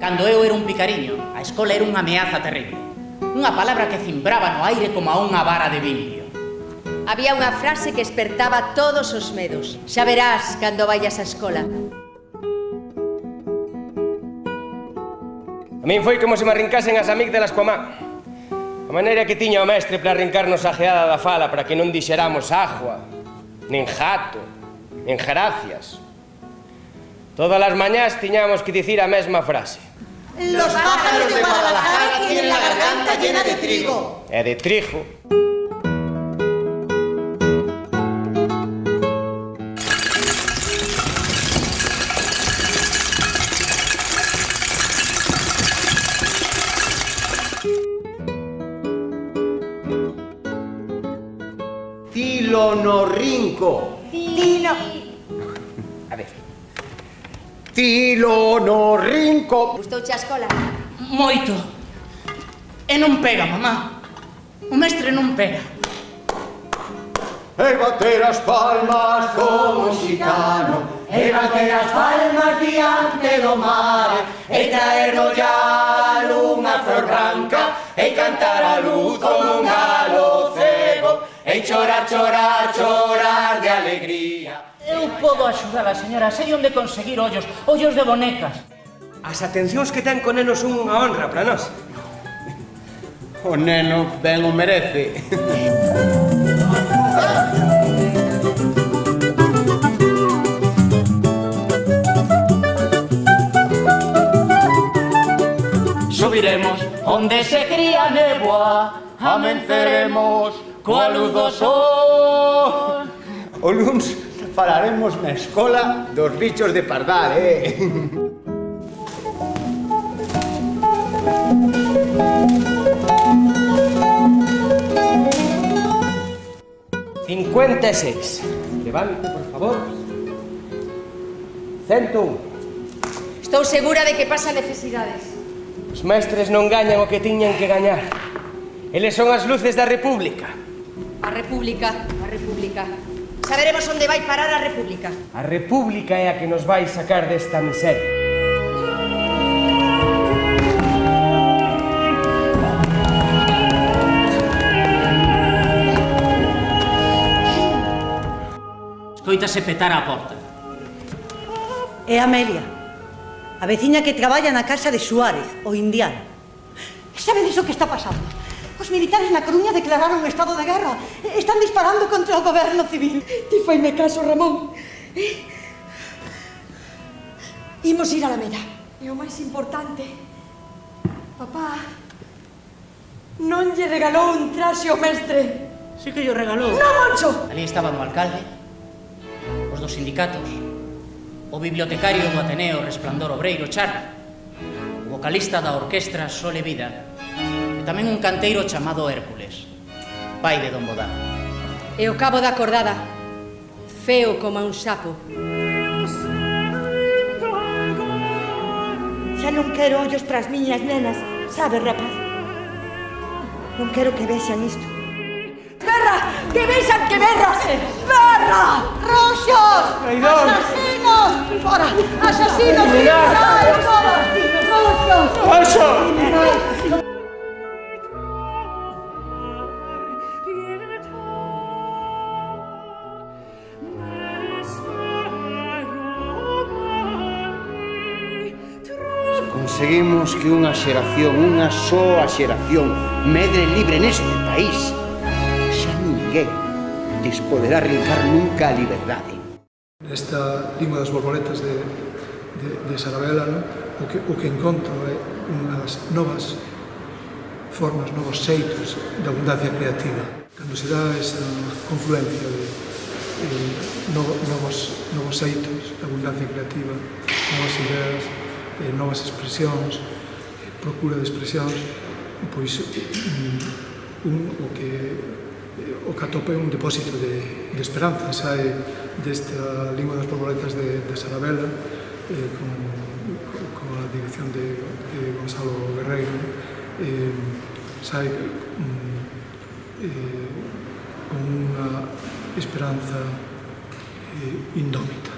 Cando eu era un picariño, a escola era unha ameaza terrible. Unha palabra que cimbraba no aire como a unha vara de vimbio. Había unha frase que espertaba todos os medos. Xa verás cando vayas á escola. A min foi como se me arrincasen as amígdalas coa man. A maneira que tiña o mestre para arrincarnos a geada da fala para que non dixeramos agua, nin jato, nin gracias. Todas as mañás tiñamos que dicir a mesma frase. Los pájaros de Guadalajara tienen la garganta llena de trigo. E de trigo. Tilonorrinco. A ver. Tilonorrinco. Gustouche a escola? Moito. E non pega, mamá. O mestre non pega. E bater as palmas como xitano, e bater as palmas diante do mar, e traer no llano unha flor branca, e cantar a luz como un galo cego, e chorar, chorar, chorar de alegría. Eu podo axudar a señora, sei onde conseguir ollos de bonecas. As atencións que ten con neno son unha honra para nós. O neno ben o merece. Subiremos onde se cría néboa, amenceremos coa luz do sol. O luns falaremos na escola dos bichos de pardal, 56. Levante, por favor. 101. Estou segura de que pasa necesidades. Os mestres non gañan o que tiñan que gañar. Eles son as luces da República. A República, a República. Saberemos onde vai parar a República. A República é a que nos vai sacar desta miseria. Escoítase petar a porta. É Amelia, a veciña que traballa na casa de Suárez, o indiano. Sabedes o que está pasando? Os militares na Coruña declararon estado de guerra. Están disparando contra o goberno civil. Ti faime caso, Ramón. Imos ir a la meta. E o máis importante, papá non lle regalou un traxe ao mestre. Sí que yo regalou. Non, Moncho! Ali estaban o alcalde, os dos sindicatos, o bibliotecario do Ateneo Resplandor Obreiro Charla, o vocalista da orquestra Sole Vida, e tamén un canteiro chamado Hércules, pai de Don Bodán. E o cabo da cordada, feo como un sapo. Xa non quero ollos para as miñas nenas, sabes, rapaz? Non quero que vexan isto. Berra! Que vexan que berra! Berra! ¡Roxos! Traidor! ¡Asesinos! ¡Fora! ¡Asesinos! Mirar! ¡Roxos! Oso! Conseguimos que unha xeración, unha soa xeración, medre libre neste país, xa ninguén lles poderá arrincar nunca a liberdade. Nesta lingua das borboletas de Sarabela, o que encontro é unhas novas formas, novos xeitos de abundancia creativa. Cando se dá esa confluencia de novos xeitos de abundancia creativa, novas ideas, novas expresións, procura de expresións, pois o que atopa é un depósito de esperanza. Sae desta lingua das borboletas de Sarabela, con a dirección de Gonzalo Guerreiro, sae con unha esperanza indómita.